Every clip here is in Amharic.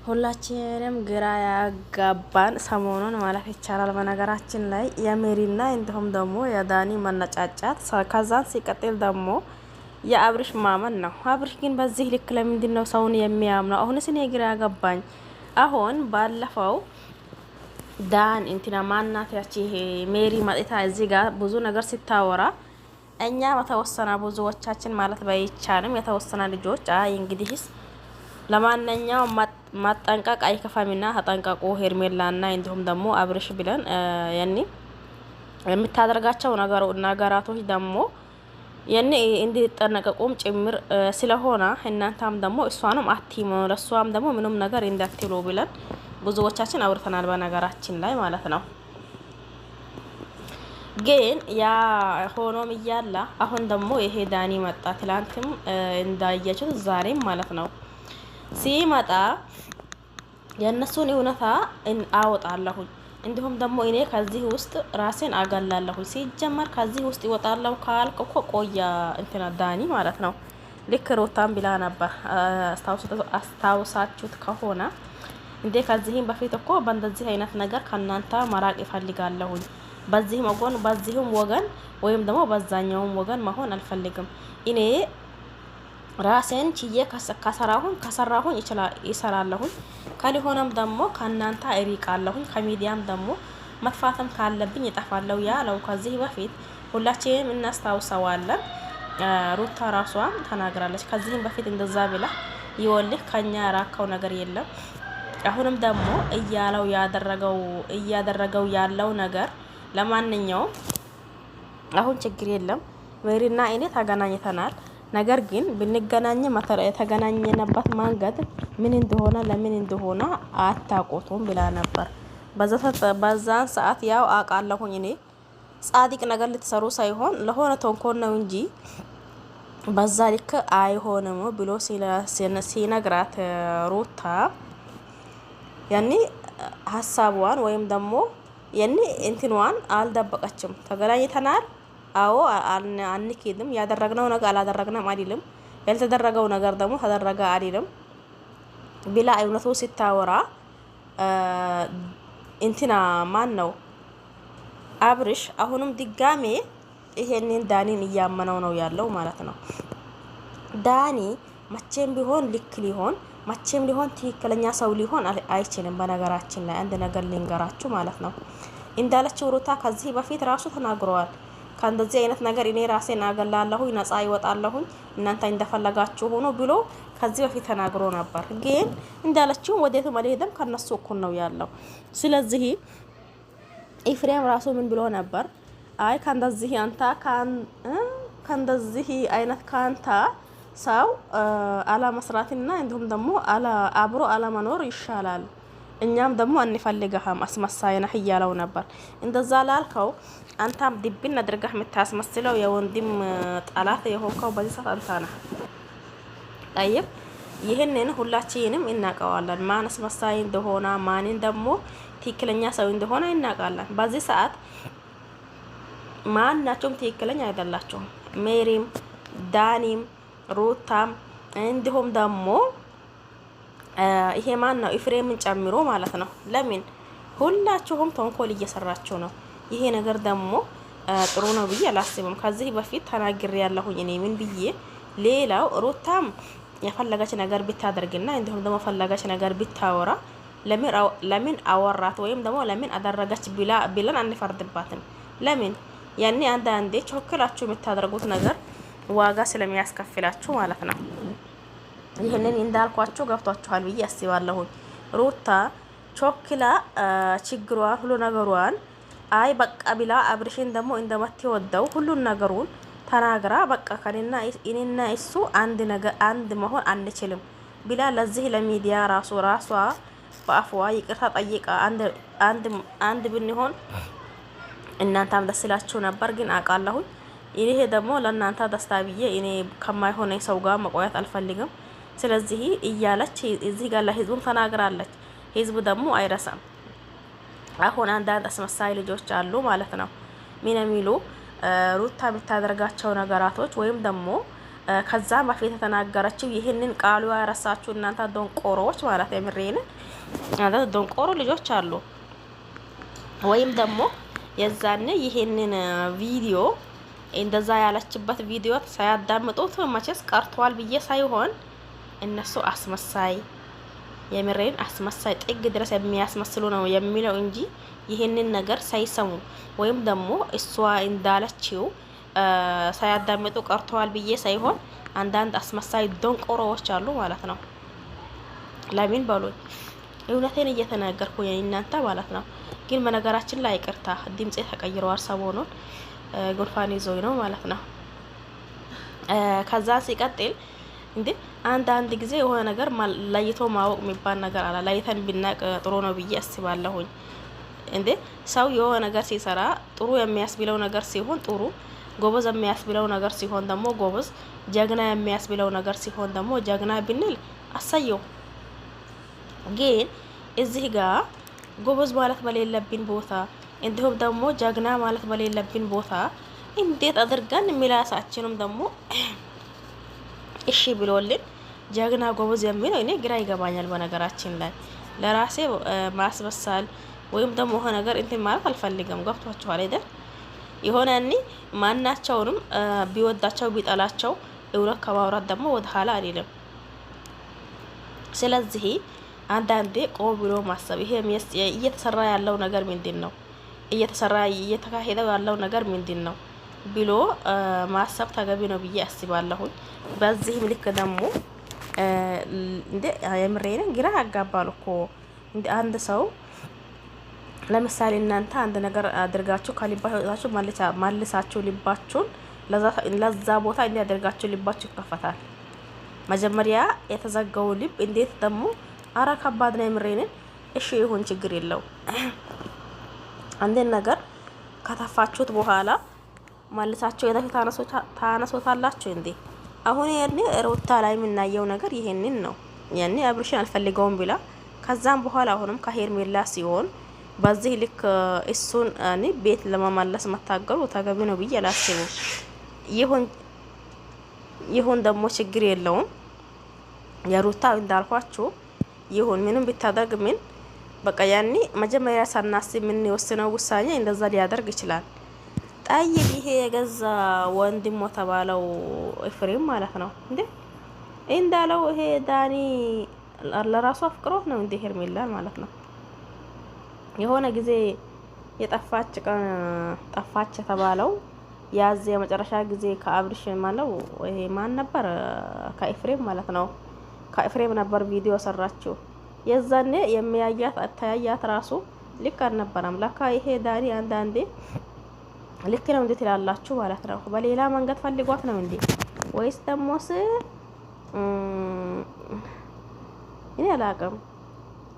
ሁላችንም ግራ ያጋባን ሰሞኑን ማለት ይቻላል። በነገራችን ላይ የሜሪና እንዲሁም ደግሞ የዳኒ መነጫጫት፣ ከዛን ሲቀጥል ደግሞ የአብርሽ ማመን ነው። አብርሽ ግን በዚህ ልክ ለምንድን ነው ሰውን የሚያምነው? አሁንስ እኔ ግራ ያጋባኝ። አሁን ባለፈው ዳን እንትና ማናት ያቺ ሜሪ መጥታ እዚህ ጋር ብዙ ነገር ሲታወራ እኛ በተወሰነ ብዙዎቻችን ማለት ባይቻልም የተወሰነ ልጆች እንግዲህስ ለማንኛውም ማጠንቀቅ አይከፋምና ተጠንቀቁ ሄርሜላና እንዲሁም ደግሞ አብርሽ ብለን ያኔ የምታደርጋቸው ነገራቶች ደግሞ ያኔ እንዲጠነቀቁም ጭምር ስለሆነ እናንተም ደግሞ እሷንም አትይሙ ለሷም ደግሞ ምንም ነገር እንዳትሉ ብለን ብዙዎቻችን አውርተናል በነገራችን ላይ ማለት ነው። ግን ያ ሆኖም እያለ አሁን ደግሞ ይሄ ዳኒ መጣ። ትላንትም እንዳያችሁ ዛሬም ማለት ነው ሲመጣ የእነሱን እውነታ አወጣለሁኝ። እንዲሁም ደግሞ እኔ ከዚህ ውስጥ ራሴን አገላለሁኝ። ሲጀመር ከዚህ ውስጥ ይወጣለሁ ካልክ እኮ ቆያ እንትና ዳኒ ማለት ነው። ልክ ሮታን ብላ ነበር አስታውሳችሁት ከሆነ እንዴ ከዚህም በፊት እኮ በእንደዚህ አይነት ነገር ከናንተ መራቅ ይፈልጋለሁኝ። በዚህም ወገን ወይም ደግሞ በዛኛውም ወገን መሆን አልፈልግም እኔ ራሴን ችዬ ከሰራሁኝ ይሰራለሁኝ ካልሆነም ደግሞ ከናንተ እሪቃለሁኝ ከሚዲያም ደግሞ መጥፋትም ካለብኝ ይጠፋለሁ ያለው ከዚህ በፊት ሁላችንም እናስታውሰዋለን። ሩታ ራሷም ተናግራለች። ከዚህም በፊት እንደዛ ብላ ይወልህ ከኛ ያራከው ነገር የለም። አሁንም ደግሞ እያደረገው ያለው ነገር ለማንኛውም አሁን ችግር የለም። ሜሪና እኔ ተገናኝተናል። ነገር ግን ብንገናኝ የተገናኘንበት መንገድ ምን እንደሆነ ለምን እንደሆነ አታውቁትም ብላ ነበር። በዛን ሰዓት ያው አውቃለሁኝ እኔ ጻድቅ ነገር ልትሰሩ ሳይሆን ለሆነ ተንኮል ነው እንጂ በዛ ልክ አይሆንም ብሎ ሲነግራት ሩታ ያኔ ሀሳቧን ወይም ደግሞ ያኔ እንትኗን አልደበቀችም። ተገናኝተናል አዎ አንኪድም። ያደረግነው ነገር አላደረግንም አይደለም፣ ያልተደረገው ነገር ደግሞ ተደረገ አይደለም ብላ እውነቱ ሲታወራ እንትና ማን ነው አብርሽ አሁንም ድጋሜ ይሄንን ዳኒን እያመነው ነው ያለው ማለት ነው። ዳኒ መቼም ቢሆን ልክ ሊሆን መቼም ሊሆን ትክክለኛ ሰው ሊሆን አይችልም። በነገራችን ላይ አንድ ነገር ልንገራችሁ ማለት ነው። እንዳለችው ሩታ ከዚህ በፊት ራሱ ተናግረዋል። ከእንደዚህ አይነት ነገር እኔ ራሴን አገላለሁ ነፃ ይወጣለሁኝ እናንተ እንደፈለጋችሁ ሆኖ ብሎ ከዚህ በፊት ተናግሮ ነበር። ግን እንዳለችው ወዴትም አልሄደም ከነሱ እኩል ነው ያለው። ስለዚህ ኢፍሬም ራሱ ምን ብሎ ነበር? አይ ከእንደዚህ አይነት ካንታ ሰው አለመስራትና እንዲሁም ደግሞ አብሮ አለመኖር ይሻላል። እኛም ደግሞ አንፈልግህም አስመሳይ ነህ እያለው ነበር። እንደዛ ላልከው አንተም ድብን አድርገህ የምታስመስለው የወንድም ጠላት የሆንከው በዚህ ሰዓት አንተ ነህ። ጠይብ ይህንን ሁላችንም እናውቀዋለን። ማን አስመሳይ እንደሆነ ማንን ደግሞ ትክክለኛ ሰው እንደሆነ እናውቃለን። በዚህ ሰዓት ማናቸውም ትክክለኛ አይደላቸውም። ሜሪም ዳኒም ሩታም እንዲሁም ደግሞ ይሄ ማን ነው ኢፍሬምን ጨምሮ ማለት ነው። ለምን ሁላችሁም ተንኮል እየሰራችሁ ነው። ይሄ ነገር ደግሞ ጥሩ ነው ብዬ አላስብም። ከዚህ በፊት ተናግሬ ያለሁኝ እኔ ምን ብዬ ሌላው ሩታም የፈለገች ነገር ቢታደርግና እንዲሁም ደግሞ ፈለገች ነገር ቢታወራ ለምን አወራት ወይም ደግሞ ለምን አደረገች ብለን አንፈርድባትም። ለምን ያኔ አንዳንዴ ቾክላችሁ የምታደርጉት ነገር ዋጋ ስለሚያስከፍላችሁ ማለት ነው። ይህንን እንዳልኳችሁ ገብቷችኋል ብዬ አስባለሁ። ሩታ ቾክላ ችግሯን ሁሉ ነገሯን አይ በቃ ብላ አብርሽን ደግሞ እንደማትወደው ሁሉን ነገሩን ተናግራ በቃ እኔና እሱ አንድ መሆን አንችልም ብላ ለዚህ ለሚዲያ ራሷ በአፍዋ ይቅርታ ጠይቃ አንድ ብንሆን እናንተም ደስ ይላችሁ ነበር። ግን አውቃለሁ ይሄ ደግሞ ለእናንተ ደስታ ብዬ እኔ ከማይሆነ ሰው ጋር መቆየት አልፈልግም። ስለዚህ እያለች እዚህ ጋር ለህዝቡም ተናግራለች። ህዝቡ ደግሞ አይረሳም። አሁን አንዳንድ አስመሳይ ልጆች አሉ ማለት ነው። ምን የሚሉ ሩታ የምታደርጋቸው ነገራቶች ወይም ደግሞ ከዛም በፊት የተናገረችው ይህንን ቃሉ ያረሳችሁ እናንተ ደንቆሮዎች ማለት የምሬን እናንተ ደንቆሮ ልጆች አሉ። ወይም ደግሞ የዛኔ ይህንን ቪዲዮ እንደዛ ያለችበት ቪዲዮ ሳያዳምጡት መቼስ ቀርቷል ብዬ ሳይሆን እነሱ አስመሳይ የምሬን አስመሳይ ጥግ ድረስ የሚያስመስሉ ነው የሚለው እንጂ ይህንን ነገር ሳይሰሙ ወይም ደግሞ እሷ እንዳለችው ሳያዳምጡ ቀርተዋል ብዬ ሳይሆን አንዳንድ አስመሳይ ደንቆሮዎች አሉ ማለት ነው። ለምን በሉኝ፣ እውነቴን እየተናገርኩ እናንተ ማለት ነው። ግን በነገራችን ላይ ይቅርታ ድምጼ ተቀይሯል። ሰሞኑን ጉንፋን ይዞኝ ነው ማለት ነው። ከዛ ሲቀጥል እንዴ አንድ ጊዜ የሆነ ነገር ለይቶ ማወቅ የሚባል ነገር አለ። ለይተን ብናቅ ጥሩ ነው ብዬ አስባለሁኝ። እንዴ ሰው የሆነ ነገር ሲሰራ ጥሩ የሚያስብለው ነገር ሲሆን ጥሩ፣ ጎበዝ የሚያስብለው ነገር ሲሆን ደግሞ ጎበዝ፣ ጀግና የሚያስብለው ነገር ሲሆን ደግሞ ጀግና ብንል አሳየው። ግን እዚህ ጋር ጎበዝ ማለት በሌለብን ቦታ እንዲሁም ደግሞ ጀግና ማለት በሌለብን ቦታ እንዴት አድርገን ምላሳችንም ደግሞ እሺ ብሎልን ጀግና ጎበዝ የሚለው እኔ ግራ ይገባኛል። በነገራችን ላይ ለራሴ ማስበሳል ወይም ደግሞ ሆነ ነገር እንትን ማለት አልፈልግም። ገብቷችኋል አይደል? የሆነ እኔ ማናቸውንም ቢወዳቸው ቢጠላቸው እውነት ከማውራት ደግሞ ወደ ኋላ አይደለም። ስለዚህ አንዳንዴ ቆም ብሎ ማሰብ ይሄ እየተሰራ ያለው ነገር ምንድን ነው፣ እየተካሄደው ያለው ነገር ምንድን ነው ብሎ ማሰብ ተገቢ ነው ብዬ አስባለሁኝ። በዚህም ልክ ደግሞ እንደ የምሬን ግራ ያጋባል እኮ እንደ አንድ ሰው ለምሳሌ እናንተ አንድ ነገር አድርጋችሁ ከልባችሁ መልሳችሁ ልባችሁን ለዛ ቦታ እንዲያደርጋችሁ ልባችሁ ይከፈታል። መጀመሪያ የተዘጋው ልብ እንዴት ደግሞ አራ ከባድ ነው የምሬን። እሺ ይሁን ችግር የለው። አንድን ነገር ከተፋችሁት በኋላ መልሳችሁ የታች ታነሱታላችሁ እንዴ? አሁን ያኔ ሩታ ላይ የምናየው ነገር ይሄንን ነው። ያኔ አብርሽን አልፈልገውም ብላ ከዛም በኋላ አሁንም ከሄርሜላ ሲሆን በዚህ ልክ እሱን እኔ ቤት ለመመለስ መታገሉ ተገቢ ነው ብዬ አላስብም። ይሁን ደግሞ ችግር የለውም። የሩታ እንዳልኳችሁ ይሁን ምንም ብታደርግ ምን በቃ ያኔ መጀመሪያ ሳናስብ ምን የወሰነው ውሳኔ እንደዛ ሊያደርግ ይችላል። ጠይብ ይሄ የገዛ ወንድሞ ተባለው ኤፍሬም ማለት ነው እንዴ እንዳለው ይሄ ዳኒ ለራሱ አፍቅሮት ነው እንዴ ሄርሜላን ማለት ነው። የሆነ ጊዜ የጠፋች ቀን ጠፋች ተባለው ያዝ የመጨረሻ ጊዜ ከአብርሽ ማለው ይሄ ማን ነበር ከኤፍሬም ማለት ነው። ከኤፍሬም ነበር ቪዲዮ ሰራችው። የዛኔ የሚያያት አታያያት ራሱ ልክ አልነበረም። ለካ ይሄ ዳኒ አንዳንዴ ልክ ነው እንዴ ትላላችሁ ማለት ነው። በሌላ መንገድ ፈልጓት ነው እንዴ ወይስ ደሞስ እኔ አላውቅም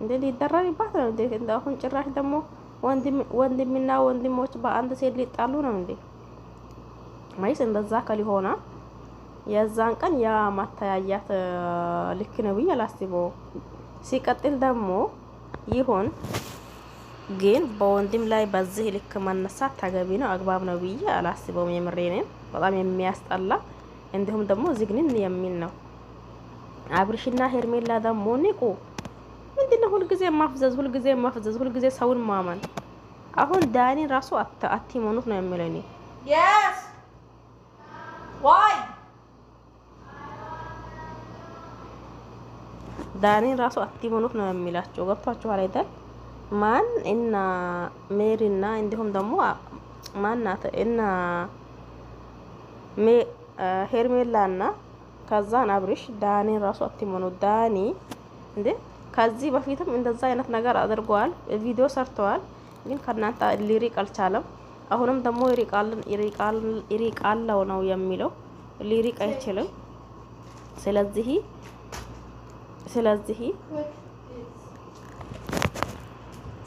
እንዴ ሊደረብባት ነው እንዴ? አሁን ጭራሽ ደግሞ ወንድምና ወንድሞች በአንድ ሴት ሊጣሉ ነው እንዴ? ማይስ እንደዛ ከሊሆና የዛን ቀን ያ ማታያያት ልክ ነው ብዬ አላስበው። ሲቀጥል ደግሞ ይሁን ግን በወንድም ላይ በዚህ ልክ መነሳት ተገቢ ነው አግባብ ነው ብዬ አላስበውም። የምሬኔን በጣም የሚያስጠላ እንዲሁም ደግሞ ዝግንን የሚል ነው። አብርሽና ሄርሜላ ደግሞ ንቁ። ምንድነው ሁልጊዜ ማፍዘዝ ሁልጊዜ ሰውን ማመን። አሁን ዳኒ ራሱ አትመኑት ነው የሚለው እኔ yes why ዳኒ ራሱ አትመኑት ነው የሚላቸው። ገብቷችኋል አይደል? ማን እና ሜሪና እንዲሁም ደግሞ ማናት እና ሄርሜላና ከዛን አብርሽ ዳኒ ራሱ አትመኑ። ዳኒ እንዴ ከዚህ በፊትም እንደዛ አይነት ነገር አድርገዋል፣ ቪዲዮ ሰርተዋል። ግን ከናንተ ሊሪቅ አልቻለም። አሁንም ደግሞ ይሪቃለው ነው የሚለው። ሊሪቅ አይችልም።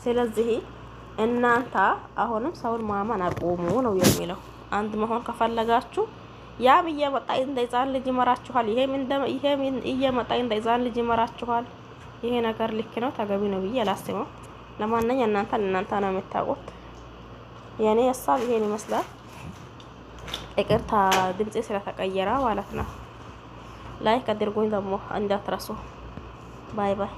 ስለዚህ እናንተ አሁንም ሰውን ማመን አቆሙ ነው የሚለው። አንድ መሆን ከፈለጋችሁ ያም እየመጣ እንደ ሕፃን ልጅ ይመራችኋል። ይሄም እየመጣ እንደ ሕፃን ልጅ ይመራችኋል። ይሄ ነገር ልክ ነው ተገቢ ነው ብዬ አላስብም። ለማንኛውም እናንተ ነው የምታውቁት። የኔ ሀሳብ ይሄን ይመስላል። ይቅርታ ድምጼ ስለተቀየረ ማለት ነው። ላይክ አድርጉኝ ደግሞ እንዳትረሱ። ባይ ባይ።